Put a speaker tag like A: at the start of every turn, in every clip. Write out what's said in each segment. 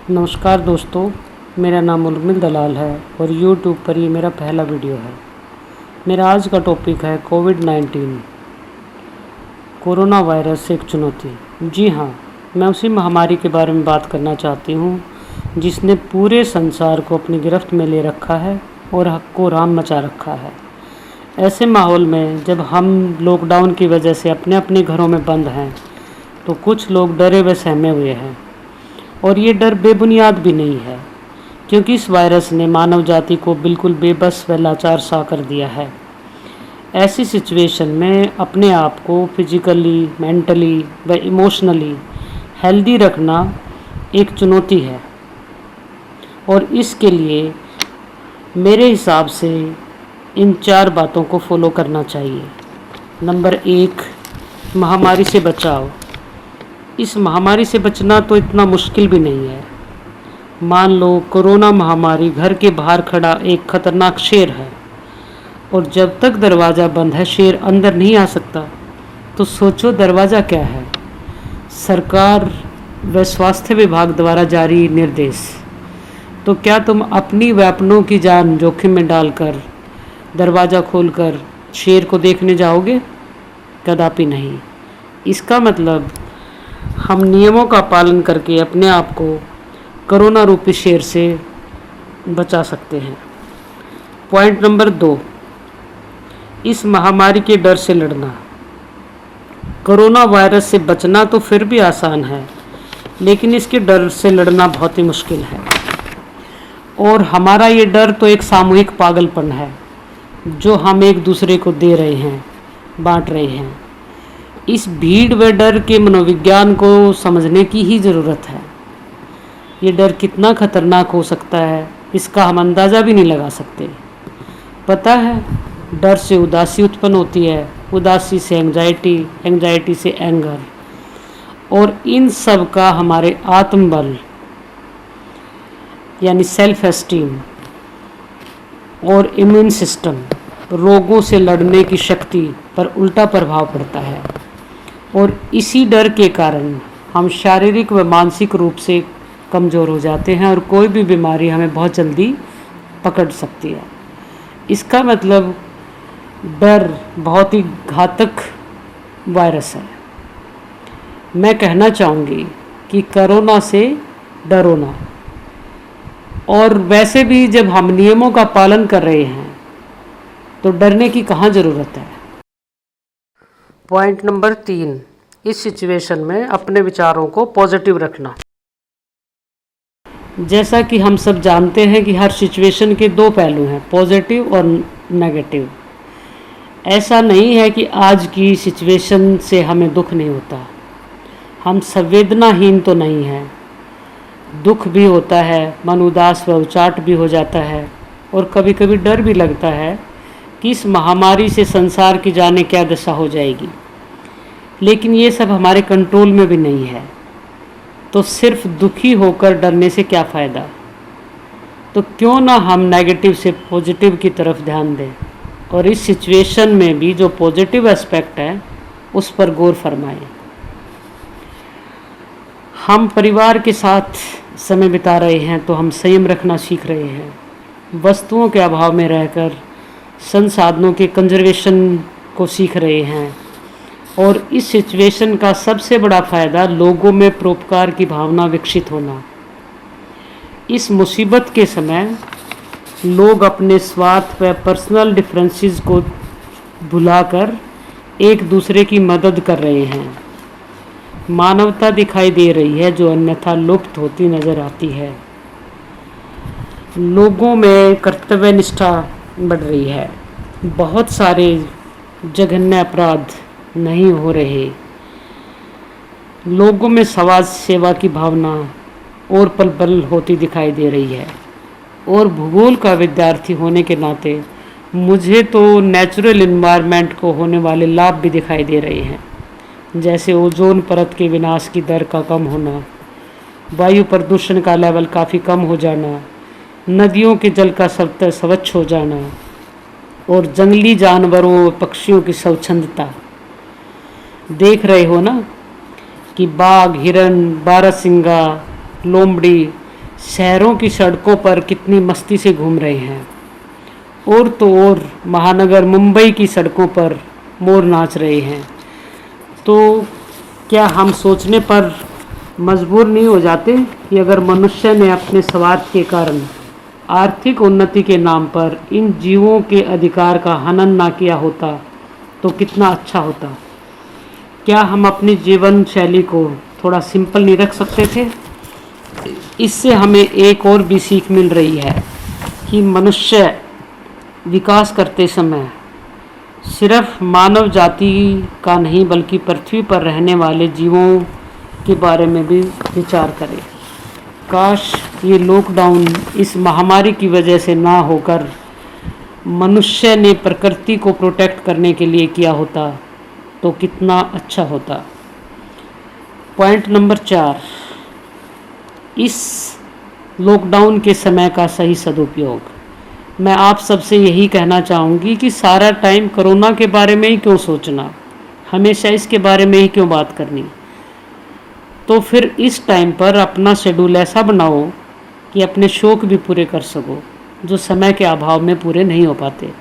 A: नमस्कार दोस्तों, मेरा नाम उर्मिल दलाल है और यूट्यूब पर ये मेरा पहला वीडियो है। मेरा आज का टॉपिक है कोविड-19 कोरोना वायरस एक चुनौती। जी हाँ, मैं उसी महामारी के बारे में बात करना चाहती हूँ जिसने पूरे संसार को अपनी गिरफ्त में ले रखा है और हक्को-राम मचा रखा है। ऐसे माहौल में जब हम लॉकडाउन की वजह से अपने अपने घरों में बंद हैं तो कुछ लोग डरे व सहमे हुए हैं। और ये डर बेबुनियाद भी नहीं है, क्योंकि इस वायरस ने मानव जाति को बिल्कुल बेबस व लाचार सा कर दिया है। ऐसी सिचुएशन में अपने आप को फिजिकली, मेंटली व इमोशनली हेल्दी रखना एक चुनौती है और इसके लिए मेरे हिसाब से इन 4 बातों को फॉलो करना चाहिए। नंबर 1, महामारी से बचाव। इस महामारी से बचना तो इतना मुश्किल भी नहीं है। मान लो कोरोना महामारी घर के बाहर खड़ा एक खतरनाक शेर है और जब तक दरवाज़ा बंद है शेर अंदर नहीं आ सकता। तो सोचो दरवाज़ा क्या है? सरकार व स्वास्थ्य विभाग द्वारा जारी निर्देश। तो क्या तुम अपनी व अपनों की जान जोखिम में डालकर दरवाज़ा खोलकर शेर को देखने जाओगे? कदापि नहीं। इसका मतलब हम नियमों का पालन करके अपने आप को कोरोना रूपी शेर से बचा सकते हैं। पॉइंट नंबर 2, इस महामारी के डर से लड़ना। कोरोना वायरस से बचना तो फिर भी आसान है, लेकिन इसके डर से लड़ना बहुत ही मुश्किल है। और हमारा ये डर तो एक सामूहिक पागलपन है जो हम एक दूसरे को दे रहे हैं, बांट रहे हैं। इस भीड़ व डर के मनोविज्ञान को समझने की ही ज़रूरत है। ये डर कितना खतरनाक हो सकता है इसका हम अंदाज़ा भी नहीं लगा सकते। पता है, डर से उदासी उत्पन्न होती है, उदासी से एंग्जाइटी, एंग्जाइटी से एंगर, और इन सब का हमारे आत्मबल यानी सेल्फ एस्टीम और इम्यून सिस्टम, रोगों से लड़ने की शक्ति पर उल्टा प्रभाव पड़ता है। और इसी डर के कारण हम शारीरिक व मानसिक रूप से कमज़ोर हो जाते हैं और कोई भी बीमारी हमें बहुत जल्दी पकड़ सकती है। इसका मतलब डर बहुत ही घातक वायरस है। मैं कहना चाहूँगी कि कोरोना से डरो ना। और वैसे भी जब हम नियमों का पालन कर रहे हैं तो डरने की कहाँ ज़रूरत है। पॉइंट नंबर 3, इस सिचुएशन में अपने विचारों को पॉजिटिव रखना। जैसा कि हम सब जानते हैं कि हर सिचुएशन के 2 पहलू हैं, पॉजिटिव और नेगेटिव। ऐसा नहीं है कि आज की सिचुएशन से हमें दुख नहीं होता। हम संवेदनाहीन तो नहीं हैं, दुख भी होता है, मन उदास व उचाट भी हो जाता है और कभी कभी डर भी लगता है कि इस महामारी से संसार की जाने क्या दशा हो जाएगी। लेकिन ये सब हमारे कंट्रोल में भी नहीं है, तो सिर्फ दुखी होकर डरने से क्या फ़ायदा। तो क्यों ना हम नेगेटिव से पॉजिटिव की तरफ ध्यान दें और इस सिचुएशन में भी जो पॉजिटिव एस्पेक्ट है उस पर गौर फरमाएं। हम परिवार के साथ समय बिता रहे हैं तो हम संयम रखना सीख रहे हैं। वस्तुओं के अभाव में रहकर संसाधनों के कंजर्वेशन को सीख रहे हैं। और इस सिचुएशन का सबसे बड़ा फ़ायदा लोगों में परोपकार की भावना विकसित होना। इस मुसीबत के समय लोग अपने स्वार्थ व पर्सनल डिफरेंसेस को भुलाकर एक दूसरे की मदद कर रहे हैं। मानवता दिखाई दे रही है जो अन्यथा लुप्त होती नज़र आती है। लोगों में कर्तव्य निष्ठा बढ़ रही है। बहुत सारे जघन्य अपराध नहीं हो रहे। लोगों में समाज सेवा की भावना और प्रबल होती दिखाई दे रही है। और भूगोल का विद्यार्थी होने के नाते मुझे तो नेचुरल इन्वायरमेंट को होने वाले लाभ भी दिखाई दे रहे हैं, जैसे ओजोन परत के विनाश की दर का कम होना, वायु प्रदूषण का लेवल काफ़ी कम हो जाना, नदियों के जल का सतह स्वच्छ हो जाना और जंगली जानवरों पक्षियों की स्वच्छंदता। देख रहे हो ना कि बाघ, हिरण, बारहसिंगा, लोमड़ी शहरों की सड़कों पर कितनी मस्ती से घूम रहे हैं। और तो और महानगर मुंबई की सड़कों पर मोर नाच रहे हैं। तो क्या हम सोचने पर मजबूर नहीं हो जाते कि अगर मनुष्य ने अपने स्वार्थ के कारण आर्थिक उन्नति के नाम पर इन जीवों के अधिकार का हनन ना किया होता तो कितना अच्छा होता। क्या हम अपनी जीवन शैली को थोड़ा सिंपल नहीं रख सकते थे? इससे हमें एक और भी सीख मिल रही है कि मनुष्य विकास करते समय सिर्फ मानव जाति का नहीं बल्कि पृथ्वी पर रहने वाले जीवों के बारे में भी विचार करें। काश ये लॉकडाउन इस महामारी की वजह से ना होकर मनुष्य ने प्रकृति को प्रोटेक्ट करने के लिए किया होता तो कितना अच्छा होता। पॉइंट नंबर 4, इस लॉकडाउन के समय का सही सदुपयोग। मैं आप सबसे यही कहना चाहूँगी कि सारा टाइम कोरोना के बारे में ही क्यों सोचना, हमेशा इसके बारे में ही क्यों बात करनी। तो फिर इस टाइम पर अपना शेड्यूल ऐसा बनाओ कि अपने शौक भी पूरे कर सको जो समय के अभाव में पूरे नहीं हो पाते।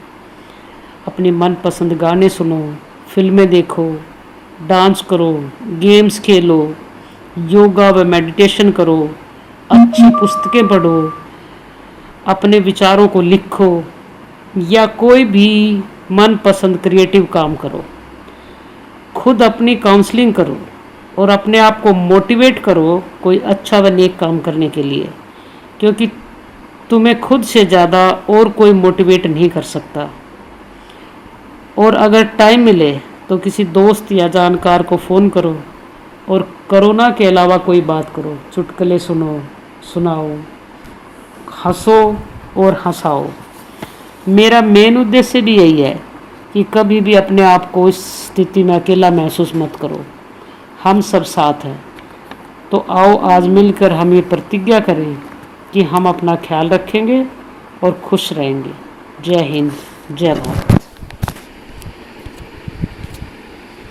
A: अपनी मनपसंद गाने सुनो, फिल्में देखो, डांस करो, गेम्स खेलो, योगा व मेडिटेशन करो, अच्छी पुस्तकें पढ़ो, अपने विचारों को लिखो या कोई भी मनपसंद क्रिएटिव काम करो। खुद अपनी काउंसलिंग करो और अपने आप को मोटिवेट करो कोई अच्छा व नेक काम करने के लिए, क्योंकि तुम्हें खुद से ज़्यादा और कोई मोटिवेट नहीं कर सकता। और अगर टाइम मिले तो किसी दोस्त या जानकार को फ़ोन करो और कोरोना के अलावा कोई बात करो, चुटकुले सुनो, सुनाओ, हंसो और हंसाओ। मेरा मेन उद्देश्य भी यही है कि कभी भी अपने आप को इस स्थिति में अकेला महसूस मत करो। हम सब साथ हैं। तो आओ आज मिलकर हम ये प्रतिज्ञा करें कि हम अपना ख्याल रखेंगे और खुश रहेंगे। जय हिंद, जय भारत।